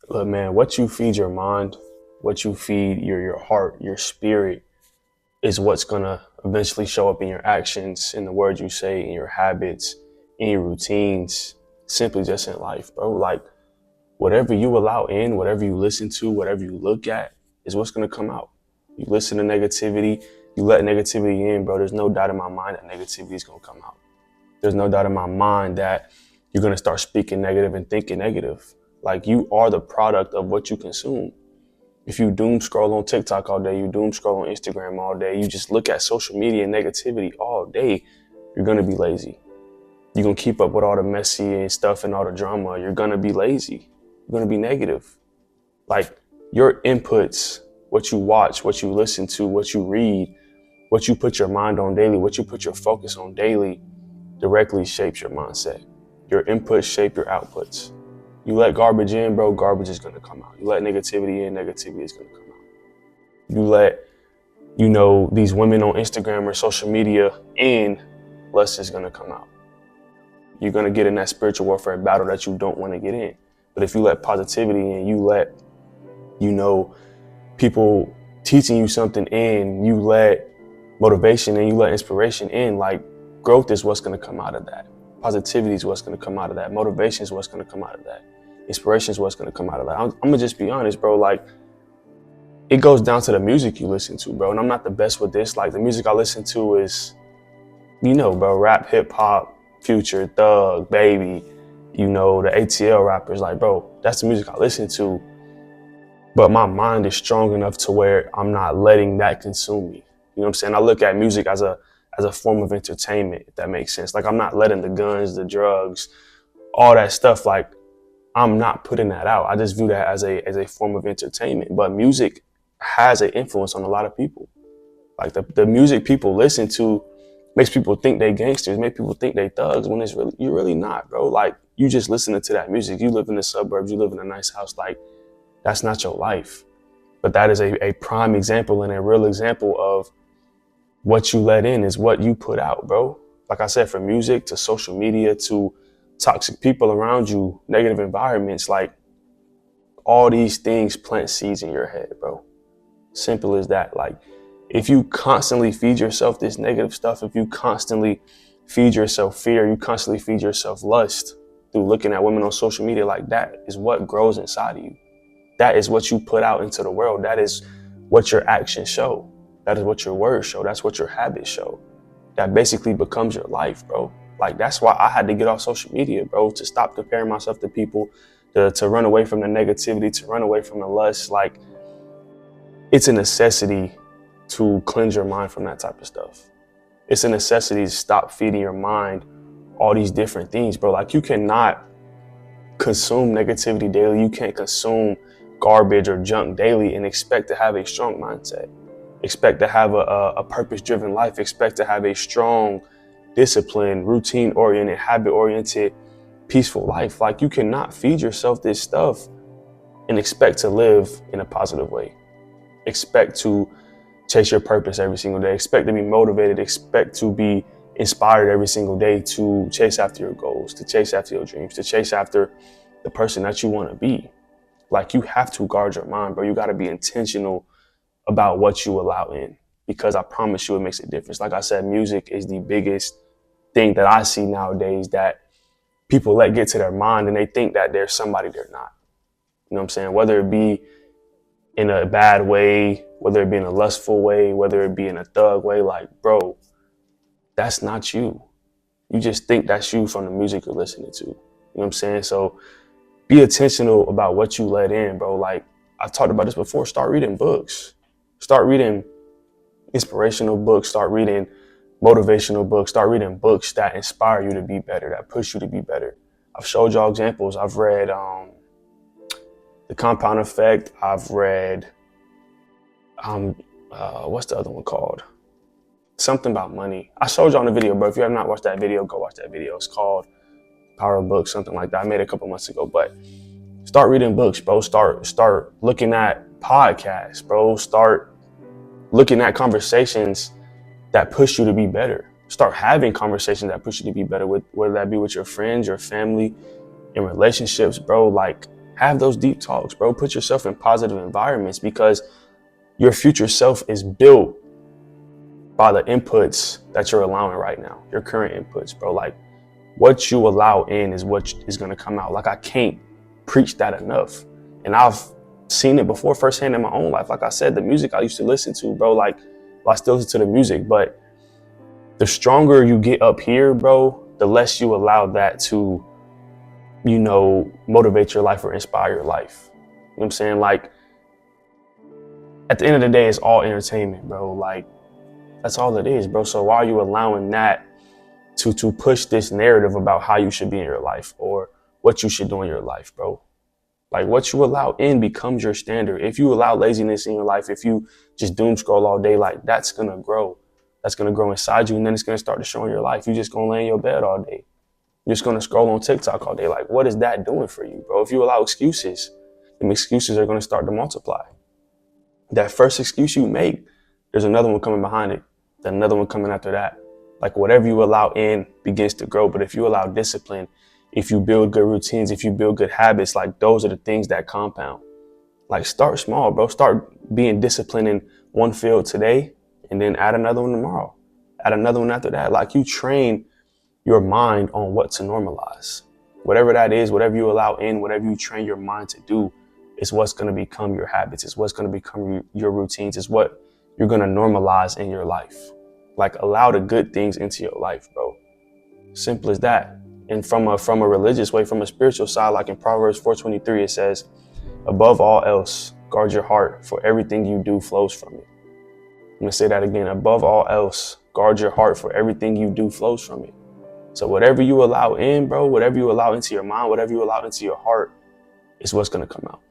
Look, man, what you feed your mind, what you feed your heart, your spirit is what's gonna eventually show up in your actions, in the words you say, in your habits, in your routines, simply just in life, bro. Like whatever you allow in, whatever you listen to, whatever you look at is what's gonna come out. You listen to negativity, you let negativity in, bro. There's no doubt in my mind that negativity is gonna come out. There's no doubt in my mind that you're gonna start speaking negative and thinking negative. Like you are the product of what you consume. If you doom scroll on TikTok all day, you doom scroll on Instagram all day, you just look at social media and negativity all day, you're gonna be lazy. You're gonna keep up with all the messy and stuff and all the drama. You're gonna be lazy. You're gonna be negative. Like your inputs, what you watch, what you listen to, what you read, what you put your mind on daily, what you put your focus on daily directly shapes your mindset. Your inputs shape your outputs. You let garbage in, bro, garbage is gonna come out. You let negativity in, negativity is gonna come out. You let, these women on Instagram or social media in, less is gonna come out. You're gonna get in that spiritual warfare battle that you don't wanna get in. But if you let positivity in, you let, people teaching you something in, you let motivation in, you let inspiration in, like growth is what's gonna come out of that. Positivity is what's gonna come out of that. Motivation is what's gonna come out of that. Inspiration is what's gonna come out of that. I'm gonna just be honest, bro. Like, it goes down to the music you listen to, bro. And I'm not the best with this. Like, the music I listen to is, bro, rap, hip hop, Future, Thug, Baby, the ATL rappers. Like, bro, that's the music I listen to. But my mind is strong enough to where I'm not letting that consume me. You know what I'm saying? I look at music as a form of entertainment, if that makes sense. Like, I'm not letting the guns, the drugs, all that stuff, like, I'm not putting that out. I just view that as a form of entertainment. But music has an influence on a lot of people. Like the music people listen to makes people think they gangsters, make people think they thugs when you're really not, bro. Like you just listening to that music. You live in the suburbs, you live in a nice house, like that's not your life. But that is a prime example and a real example of what you let in is what you put out, bro. Like I said, from music to social media to toxic people around you, negative environments, like all these things plant seeds in your head, bro. Simple as that. Like if you constantly feed yourself this negative stuff, if you constantly feed yourself fear, you constantly feed yourself lust through looking at women on social media, like that is what grows inside of you. That is what you put out into the world. That is what your actions show. That is what your words show. That's what your habits show. That basically becomes your life, bro. Like that's why I had to get off social media, bro, to stop comparing myself to people, to run away from the negativity, to run away from the lust. Like it's a necessity to cleanse your mind from that type of stuff. It's a necessity to stop feeding your mind all these different things, bro. Like you cannot consume negativity daily. You can't consume garbage or junk daily and expect to have a strong mindset. Expect to have a purpose-driven life. Expect to have a strong, disciplined, routine-oriented, habit-oriented, peaceful life. Like you cannot feed yourself this stuff and expect to live in a positive way. Expect to chase your purpose every single day. Expect to be motivated. Expect to be inspired every single day to chase after your goals, to chase after your dreams, to chase after the person that you want to be. Like you have to guard your mind, bro. You got to be intentional about what you allow in, because I promise you it makes a difference. Like I said, music is the biggest thing that I see nowadays that people let get to their mind and they think that they're somebody they're not. You know what I'm saying? Whether it be in a bad way, whether it be in a lustful way, whether it be in a thug way, like, bro, that's not you. You just think that's you from the music you're listening to. You know what I'm saying? So be intentional about what you let in, bro. Like I've talked about this before. Start reading books. Start reading inspirational books. Start reading motivational books. Start reading books that inspire you to be better, that push you to be better. I've showed y'all examples. I've read The Compound Effect. I've read what's the other one called? Something about money. I showed y'all in the video, but if you have not watched that video, go watch that video. It's called Power of Books, something like that. I made it a couple months ago, but start reading books, bro. Start looking at podcasts, bro. Start looking at conversations that push you to be better. Start having conversations that push you to be better, with whether that be with your friends, your family, in relationships, bro. Like Have those deep talks, bro. Put yourself in positive environments, because your future self is built by the inputs that you're allowing right now, your current inputs, bro. Like, what you allow in is what is going to come out. Like, I can't preach that enough. And I've seen it before firsthand in my own life. Like I said, the music I used to listen to, bro, like, well, I still listen to the music, but the stronger you get up here, bro, the less you allow that to, you know, motivate your life or inspire your life. You know what I'm saying? Like, at the end of the day, it's all entertainment, bro. Like, that's all it is, bro. So why are you allowing that to push this narrative about how you should be in your life or what you should do in your life, bro? Like, what you allow in becomes your standard. If you allow laziness in your life, if you just doom scroll all day, like, that's going to grow. That's going to grow inside you. And then it's going to start to show in your life. You're just going to lay in your bed all day. You're just going to scroll on TikTok all day. Like, what is that doing for you, bro? If you allow excuses, them excuses are going to start to multiply. That first excuse you make, there's another one coming behind it. Then another one coming after that. Like, whatever you allow in begins to grow. But if you allow discipline, if you build good routines, if you build good habits, like, those are the things that compound. Like, start small, bro. Start being disciplined in one field today, and then add another one tomorrow. Add another one after that. Like, you train your mind on what to normalize. Whatever that is, whatever you allow in, whatever you train your mind to do, is what's going to become your habits. It's what's going to become your routines. It's what you're going to normalize in your life. Like, allow the good things into your life, bro. Simple as that. And from a religious way, from a spiritual side, like in Proverbs 4:23, it says, above all else, guard your heart, for everything you do flows from it. I'm going to say that again. Above all else, guard your heart, for everything you do flows from it. So whatever you allow in, bro, whatever you allow into your mind, whatever you allow into your heart, is what's going to come out.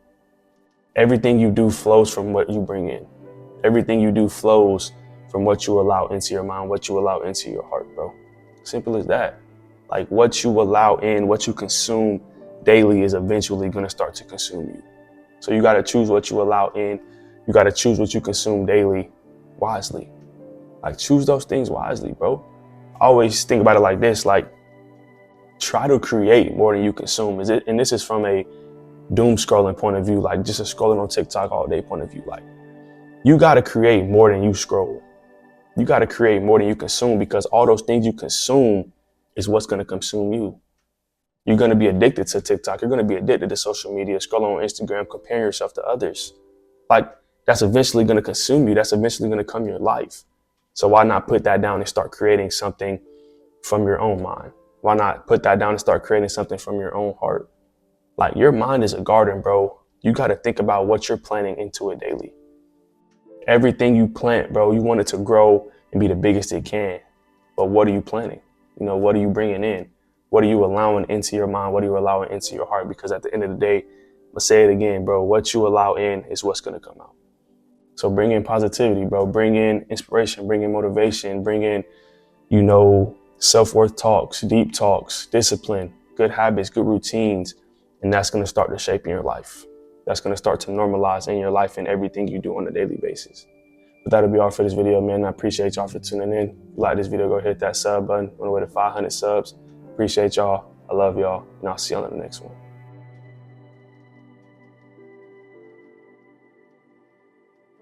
Everything you do flows from what you bring in. Everything you do flows from what you allow into your mind, what you allow into your heart, bro. Simple as that. Like, what you allow in, what you consume daily is eventually going to start to consume you. So you got to choose what you allow in. You got to choose what you consume daily wisely. Like, choose those things wisely, bro. I always think about it like this, like, try to create more than you consume. And this is from a doom scrolling point of view, like just a scrolling on TikTok all day point of view. Like, you got to create more than you scroll. You got to create more than you consume, because all those things you consume is what's going to consume you. You're going to be addicted to TikTok. You're going to be addicted to social media, scrolling on Instagram, comparing yourself to others. Like, that's eventually going to consume you. That's eventually going to come your life. So why not put that down and start creating something from your own mind? Why not put that down and start creating something from your own heart? Like, your mind is a garden, bro. You got to think about what you're planting into it daily. Everything you plant, bro, you want it to grow and be the biggest it can. But what are you planting? You know, what are you bringing in? What are you allowing into your mind? What are you allowing into your heart? Because at the end of the day, let's say it again, bro, what you allow in is what's going to come out. So bring in positivity, bro. Bring in inspiration, bring in motivation, bring in, you know, self-worth talks, deep talks, discipline, good habits, good routines. And that's going to start to shape in your life. That's going to start to normalize in your life and everything you do on a daily basis. But that'll be all for this video, man. I appreciate y'all for tuning in. If you like this video, go hit that sub button on the way to 500 subs. Appreciate y'all. I love y'all. And I'll see y'all in the next one.